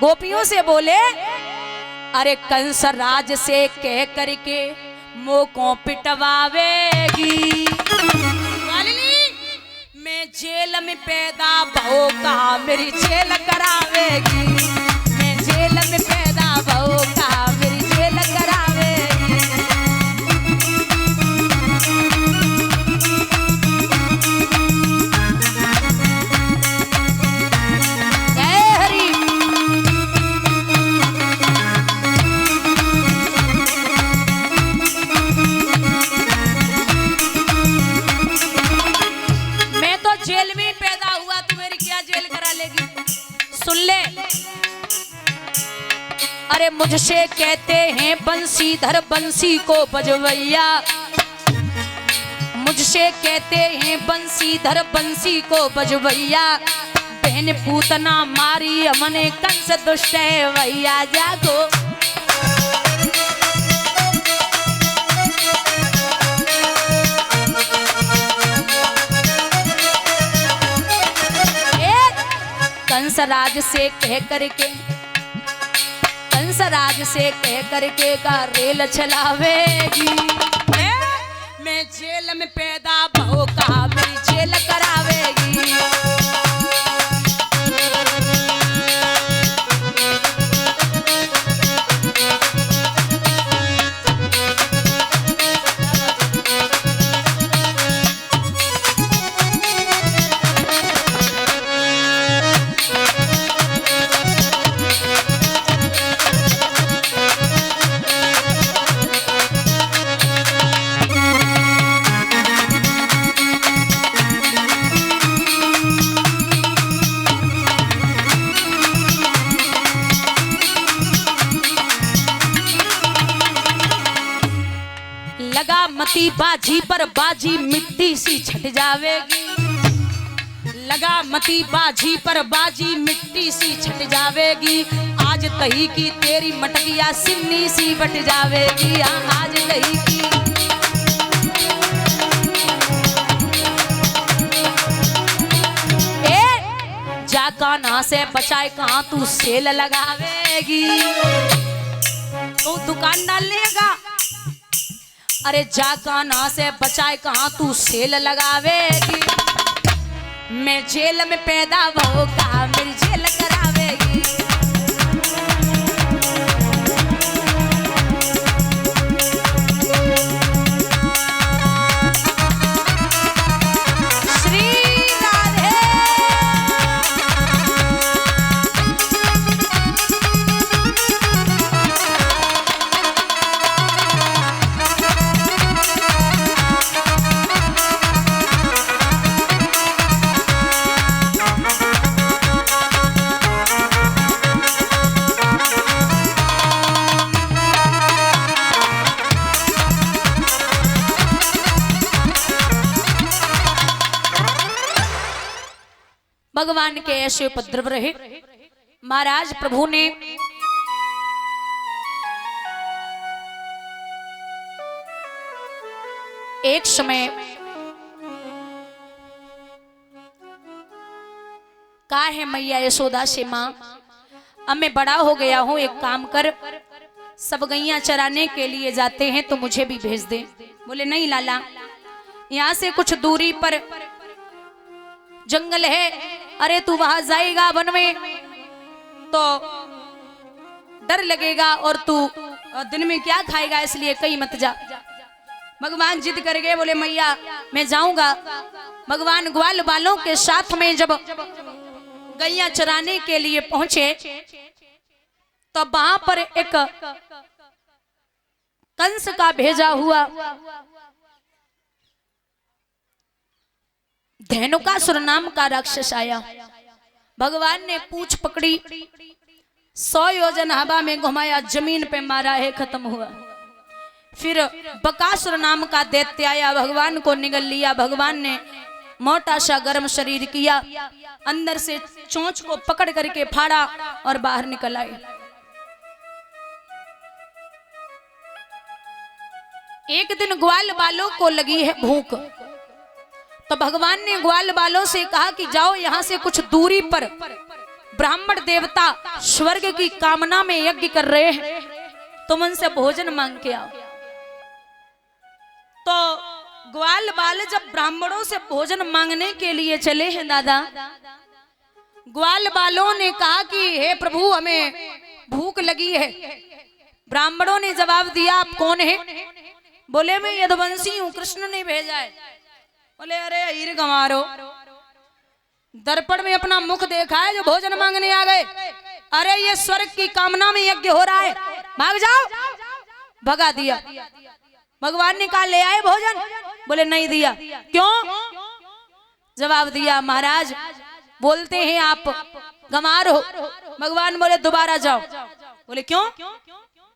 गोपियों से बोले, अरे कंस राज से कह करके मोको पिटवावेगी। मैं जेल में पैदा भौ का मेरी जेल करावेगी। मैं जेल में पैदा भौ का मेरी जेल करावेगी। जय हरि। जेल में पैदा हुआ तू मेरी क्या जेल करा लेगी? सुन ले, अरे मुझसे कहते हैं बंसीधर बंसी को बजवैया। मुझसे कहते हैं बंसीधर बंसी को बजवैया। बहन पूतना मारी हमने कंस दुष्ट है भैया। जागो कंसराज से कह करके, कंसराज से कह करके का रेल चलावेगी। मैं जेल में पैदा भौ का मेरी जेल करावेगी। लगा मती बाजी पर बाजी मिट्टी सी छट जावेगी। लगा मती बाजी पर बाजी मिट्टी सी छट जावेगी। आज तही की तेरी मटकिया सिन्नी सी बट जावेगी। आज तही की जा कान्हा से बचाए कहाँ तू सेल लगावेगी। तू दुकान डाल लेगा। अरे जा कान्हा से बचाए कहाँ तू सेल लगावेगी। मैं जेल में पैदा भौ का मेरी जेल करावेगी। भगवान के ऐसे उपद्रव रहे। महाराज प्रभु ने एक समय कहा है मैया यशोदा से, माँ अब मैं बड़ा हो गया हूँ, एक काम कर, सब गैया चराने के लिए जाते हैं तो मुझे भी भेज दे। बोले नहीं लाला, यहाँ से कुछ दूरी पर जंगल है। अरे तू वहां जाएगा वन में तो डर लगेगा और तू दिन में क्या खाएगा, इसलिए कहीं मत जा। भगवान जिद कर गए, बोले मैया मैं जाऊंगा। भगवान ग्वाल बालों के साथ में जब गैया चराने के लिए पहुंचे तो वहां पर एक कंस का भेजा हुआ धेनुकासुर नाम का राक्षस आया। भगवान ने पूंछ पकड़ी, 100 योजन हवा में घुमाया, जमीन पे मारा है, खत्म हुआ। फिर बकासुर नाम का दैत्य आया, भगवान को निगल लिया। भगवान ने मोटा सा गर्म शरीर किया, अंदर से चोंच को पकड़ करके फाड़ा और बाहर निकल आए। एक दिन ग्वाल बालों को लगी है भूख, तो भगवान ने ग्वाल बालों से कहा कि जाओ यहाँ से कुछ दूरी पर ब्राह्मण देवता स्वर्ग की कामना में यज्ञ कर रहे हैं, तुम उनसे भोजन मांग के आओ। तो ग्वाल बाल जब ब्राह्मणों से भोजन मांगने के लिए चले हैं दादा, ग्वाल बालों ने कहा कि हे प्रभु हमें भूख लगी है। ब्राह्मणों ने जवाब दिया आप कौन है? बोले मैं यदुवंशी हूं, कृष्ण ने भेजा है। बोले अरे हीर गंवारो, दर्पण में अपना मुख देखा है जो भोजन मांगने आ गए? अरे ये स्वर्ग की कामना में यज्ञ हो रहा है, भाग जाओ। भगा दिया। भगवान ने कहा ले आए भोजन? बोले नहीं दिया। क्यों? जवाब दिया महाराज बोलते हैं आप गंवार हो। भगवान बोले दोबारा जाओ। बोले क्यों?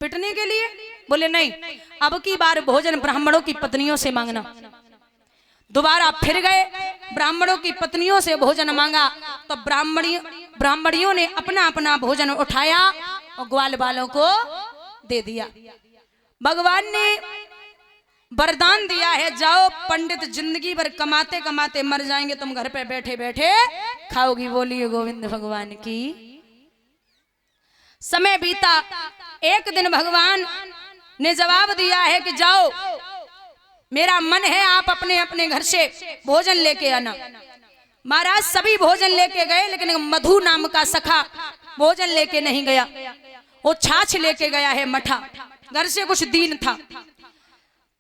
पिटने के लिए? बोले नहीं, अब की बार भोजन ब्राह्मणों की पत्नियों से मांगना। दोबारा फिर गए, ब्राह्मणों की पत्नियों से भोजन मांगा तो ब्राह्मणियों ने अपना अपना भोजन उठाया और ग्वाल बालों को दे दिया। भगवान ने वरदान दिया है जाओ पंडित जिंदगी भर कमाते कमाते मर जाएंगे, तुम घर पे बैठे बैठे खाओगी। बोलिए गोविंद भगवान की। समय बीता, एक दिन भगवान ने जवाब दिया है कि जाओ मेरा मन है आप अपने अपने घर से भोजन लेके आना। महाराज सभी भोजन लेके गए, लेकिन मधु नाम का सखा भोजन लेके नहीं गया। वो छाछ लेके गया है मठा, घर से कुछ दीन था।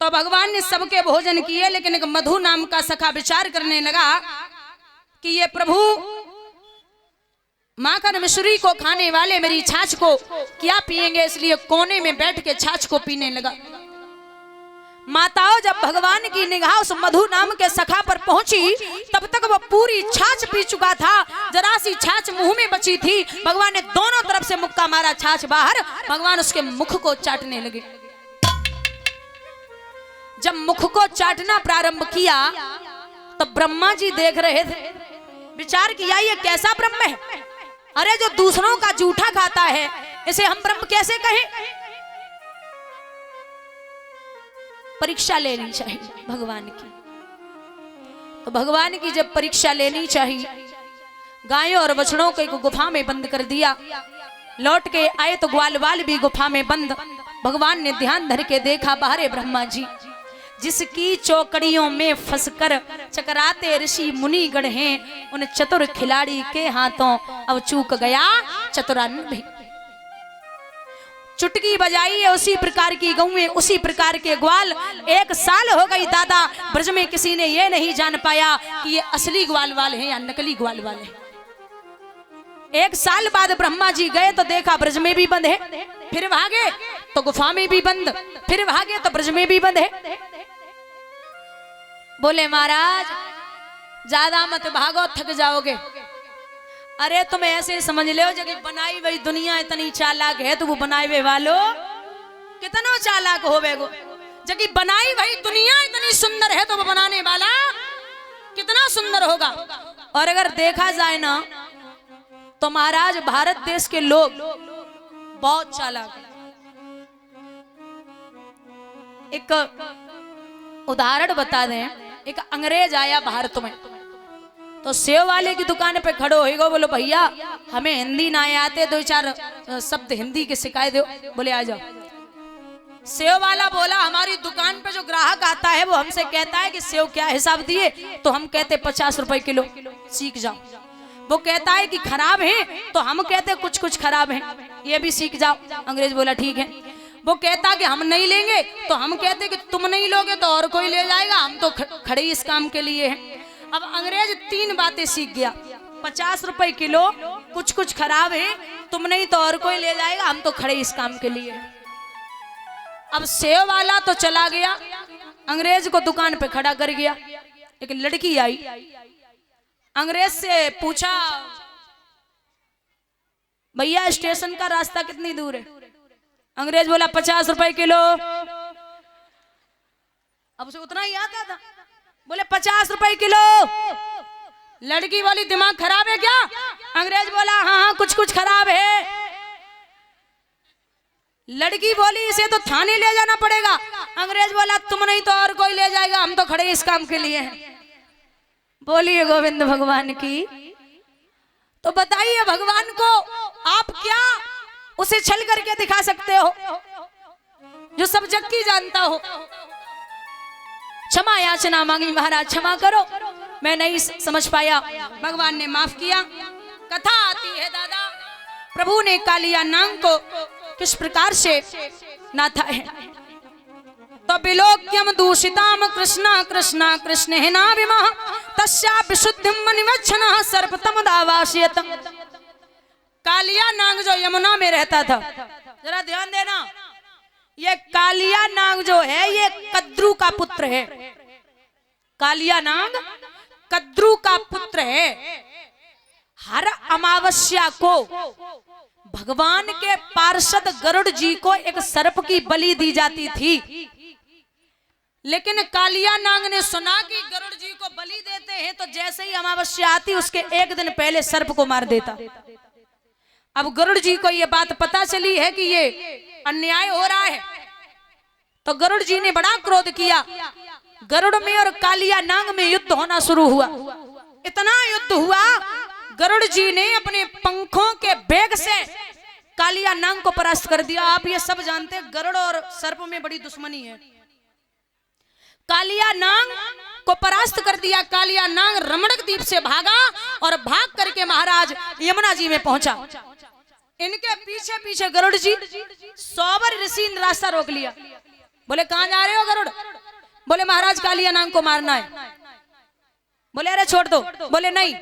तो भगवान ने सबके भोजन किए, लेकिन एक मधु नाम का सखा विचार करने लगा कि ये प्रभु माखन मिश्री को खाने वाले मेरी छाछ को क्या पिएंगे, इसलिए कोने में बैठ के छाछ को पीने लगा। माताओं जब भगवान की निगाह उस मधु नाम के सखा पर पहुंची, तब तक वो पूरी छाछ पी चुका था, जरा सी छाछ मुंह में बची थी। भगवान ने दोनों तरफ से मुक्का मारा, छाछ बाहर। भगवान उसके मुख को चाटने लगे। जब मुख को चाटना प्रारंभ किया तो ब्रह्मा जी देख रहे थे। विचार किया ये कैसा ब्रह्म है? अरे जो दूसरों का जूठा खाता है इसे हम ब्रह्म कैसे कहें? परीक्षा लेनी चाहिए भगवान की। तो भगवान की जब परीक्षा लेनी चाहिए, गायों और बछड़ों को एक गुफा में बंद कर दिया। लौट के आए तो ग्वाल बाल भी गुफा में बंद। भगवान ने ध्यान धर के देखा बाहरे ब्रह्मा जी, जिसकी चौकड़ियों में फंसकर चकराते ऋषि मुनि गण हैं, उन चतुर खिलाड़ी के हाथों अब चूक गया चतुरानन भी। चुटकी बजाई है उसी प्रकार की गौएं, उसी प्रकार के ग्वाल। 1 साल हो गई दादा, ब्रज में किसी ने ये नहीं जान पाया कि ये असली ग्वाल वाले हैं या नकली ग्वाल वाले हैं। 1 साल बाद ब्रह्मा जी गए तो देखा ब्रज में भी बंद है। फिर भागे तो गुफा में भी बंद, फिर भागे तो ब्रज में भी बंद है। बोले महाराज ज्यादा मत भागो, थक जाओगे। अरे तुम ऐसे समझ लो जगह बनाई हुई दुनिया इतनी चालाक है, तो वो बनाए हुए वालों कितना चालाक हो बेगो। जगह बनाई हुई दुनिया इतनी सुंदर है तो वो बनाने वाला कितना सुंदर होगा। और अगर देखा जाए ना तो महाराज भारत देश के लोग बहुत चालाक हैं। एक उदाहरण बता दें, एक अंग्रेज आया भारत में, तो सेव वाले की दुकान पे खड़ो होएगा। बोलो भैया हमें हिंदी ना आते, 2-4 शब्द हिंदी के सिखाए दो। बोले आ जाओ। सेव वाला बोला हमारी दुकान पे जो ग्राहक आता है वो हमसे कहता है कि सेव क्या हिसाब दिए, तो हम कहते 50 रुपए किलो, सीख जाओ। वो कहता है कि खराब है, तो हम कहते कुछ कुछ खराब है, ये भी सीख जाओ। अंग्रेज बोला ठीक है। वो कहता कि हम नहीं लेंगे, तो हम कहते कि तुम नहीं लोगे तो और कोई ले जाएगा, हम तो खड़े इस काम के लिए हैं। अब अंग्रेज 3 बातें सीख गया, 50 रुपए किलो, कुछ कुछ खराब है, तुम नहीं तो और कोई ले जाएगा, हम तो खड़े इस काम के लिए। अब सेव वाला तो चला गया, अंग्रेज को दुकान पे खड़ा कर गया। एक लड़की आई, अंग्रेज से पूछा भैया स्टेशन का रास्ता कितनी दूर है? अंग्रेज बोला 50 रुपए किलो। अब उसे उतना ही आता था, बोले 50 रुपए किलो। लड़की बोली दिमाग खराब है क्या? अंग्रेज बोला हाँ हाँ कुछ कुछ खराब है। लड़की बोली इसे तो थाने ले जाना पड़ेगा। अंग्रेज बोला तुम नहीं तो और कोई ले जाएगा, हम तो खड़े इस काम के लिए हैं। बोलिए गोविंद भगवान की। तो बताइए भगवान को आप क्या उसे छल करके दिखा सकते हो जो सब जग की जानता हो। क्षमा याचना मांगी, महाराज क्षमा करो, मैं नहीं समझ पाया। भगवान ने माफ किया। कथा आती है दादा, प्रभु ने कालिया नाग को किस प्रकार से नाथा है। तो विलोक्यम दूषिताम कृष्णा कृष्णा कृष्ण है ना विमह तस्या विशुद्धिम मनिवच्छनः सर्पतम दावाशयत। कालिया नाग जो यमुना में रहता था, जरा ध्यान देना, ये कालिया नाग जो है ये कद्रू का पुत्र है। कालिया नाग कद्रू का पुत्र है। हर अमावस्या को भगवान के पार्षद गरुड़ जी को एक सर्प की बलि दी जाती थी, लेकिन कालिया नाग ने सुना कि गरुड़ जी को बलि देते हैं तो जैसे ही अमावस्या आती उसके एक दिन पहले सर्प को मार देता। अब गरुड़ जी को यह बात पता चली है कि ये अन्याय हो रहा है, तो गरुड़ जी ने बड़ा क्रोध किया। गरुड़ में और कालिया नाग में युद्ध होना शुरू हुआ। इतना युद्ध हुआ, गरुड़ जी ने अपने पंखों के वेग से कालिया नाग को परास्त कर दिया। आप ये सब जानते हैं गरुड़ और सर्प में बड़ी दुश्मनी है। कालिया नाग को परास्त कर दिया। कालिया नाग रमणक द्वीप से भागा और भाग करके महाराज यमुना जी में पहुंचा। इनके पीछे पीछे गरुड़ जी, सौवर ऋषि ने रास्ता रोक लिया। बोले कहां जा रहे हो गरुड़? बोले महाराज कालिया नाग को मारना है। बोले अरे छोड़ दो। बोले नहीं।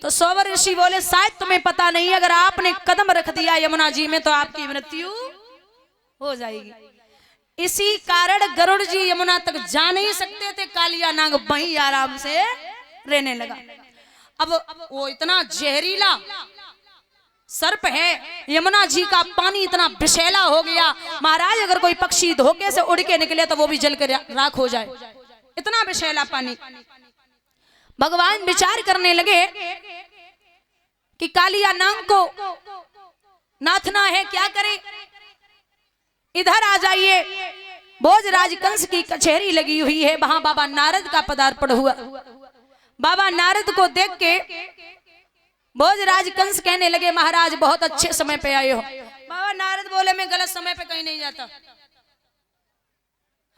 तो सौवर ऋषि बोले शायद तुम्हें पता नहीं, अगर आपने कदम रख दिया यमुना जी में तो आपकी मृत्यु हो जाएगी। इसी कारण गरुड़ जी यमुना तक जा नहीं सकते थे। कालिया नाग वहीं आराम से रहने लगा। अब वो इतना जहरीला सर्प है, यमुना जी का पानी इतना विषैला हो गया, महाराज अगर कोई पक्षी धोखे से उड़ के निकले तो वो भी जलकर राख हो जाए, इतना विषैला पानी। भगवान विचार करने लगे कि कालिया नाग को नाथना है, क्या करें? इधर आ जाइए, भोजराज कंस की कचहरी लगी हुई है, वहां बाबा नारद का पदार्पण हुआ। बाबा नारद को देख के भोजराज कंस कहने लगे महाराज बहुत अच्छे समय पे आए हो। बाबा नारद बोले मैं गलत समय पे कहीं नहीं जाता,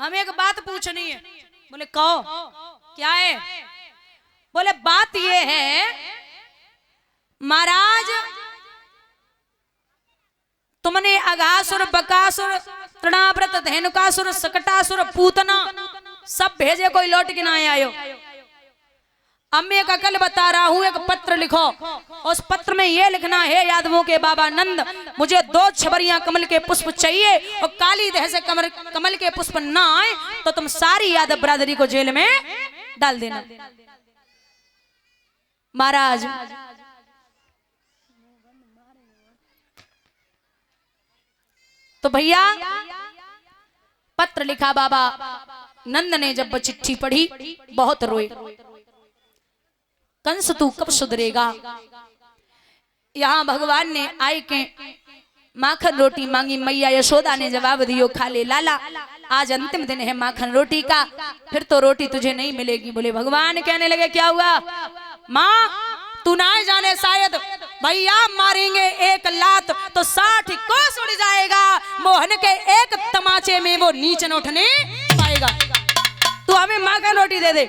हमें एक बात पूछनी है। बोले कहो क्या है? बोले बात ये है महाराज, तुमने अघासुर, बकासुर, तृणाव्रत, धेनुकासुर, सकटासुर, पूतना सब भेजे, कोई लौट के ना आयो। अब मैं एक अकल बता रहा हूं, एक पत्र लिखो। उस पत्र में ये लिखना है यादवों के बाबा नंद, मुझे 2 छबरियां कमल के पुष्प चाहिए और काली देह से कमल के पुष्प ना आए तो तुम सारी यादव बरादरी को जेल में डाल देना। महाराज तो भैया पत्र लिखा। बाबा नंद ने जब चिट्ठी पढ़ी बहुत रोए। कंस तू कब सुधरेगा? यहाँ भगवान ने आए के माखन रोटी मांगी, मैया यशोदा ने जवाब दियो खा ले लाला, आज अंतिम दिन है माखन रोटी का, फिर तो रोटी तुझे नहीं मिलेगी। बोले भगवान कहने लगे क्या हुआ? माँ तू ना जाने शायद भैया मारेंगे एक लात तो 60 कोस उड़ जाएगा, मोहन के एक तमाचे में वो नीचे न उठने पाएगा, तू हमें माखन रोटी दे दे।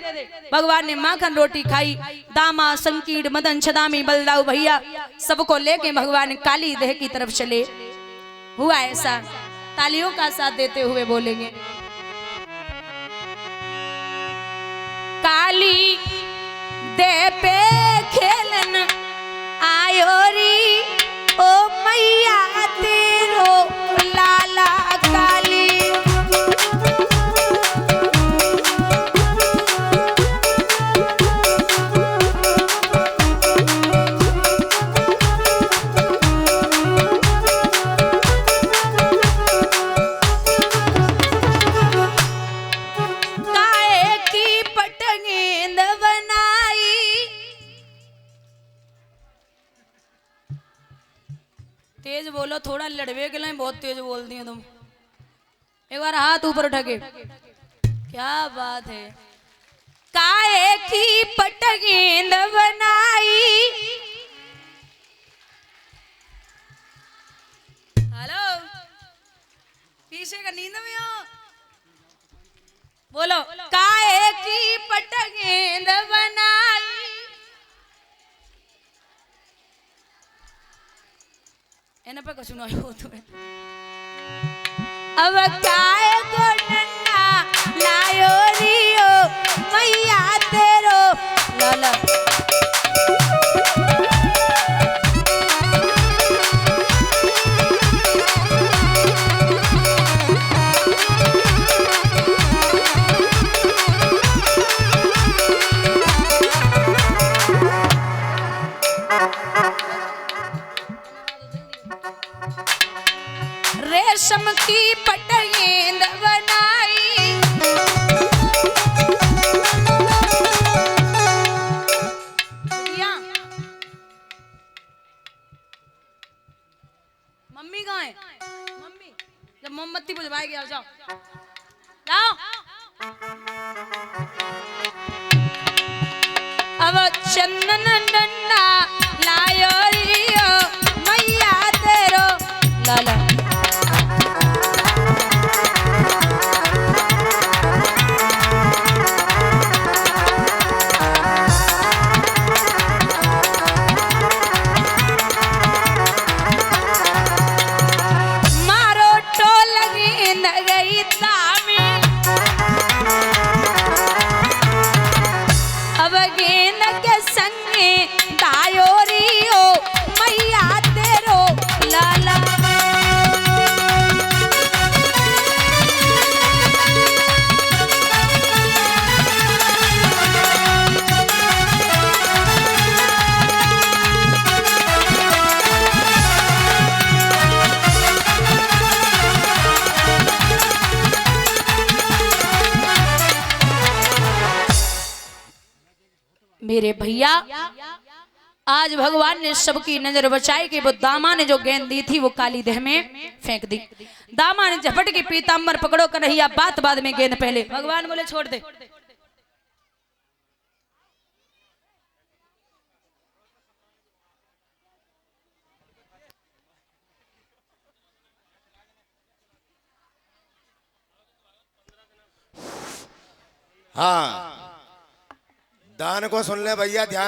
भगवान ने माखन रोटी खाई। दामा, संकीर्ण, मदन, छदामी, बलदाऊ भैया सबको लेके भगवान काली देह की तरफ चले। हुआ ऐसा, तालियों का साथ देते हुए बोलेंगे काली दे पे खेलन आयो री ओ मैया तेरो लाला काली। तेज बोलो, थोड़ा लड़वे के लिए बहुत तेज बोल दी तुम। एक बार हाथ ऊपर उठा के, क्या बात है। काहे की पटगेंद बनाई हेलो, पीछे का नींद में हो? बोलो। काहे की पटगेंद बनाई, एना पे कुछ नहीं हो तुम्हें। अब काहे को डंडा लायो रियो मैया तेरो लाला। रेशम की पटगेंद बनाई, मम्मी कहाँ है? मम्मी जब मोमबत्ती बुझवाएगी आओ, जाओ जाओ। अब चंदन डंडा लायो रियो मैया तेरो लाला। अब गेंद के संगे दायो रियो मैया तेरो लाला। मेरे भैया, आज भगवान ने सबकी नजर बचाई कि वो दामा ने जो गेंद दी थी वो काली देह में फेंक दी। दामा ने झपट के पीताम्बर पकड़ो कन्हैया, बात बाद में गेंद पहले। भगवान बोले छोड़ दे। हाँ, दान को सुन ले भैया, ध्यान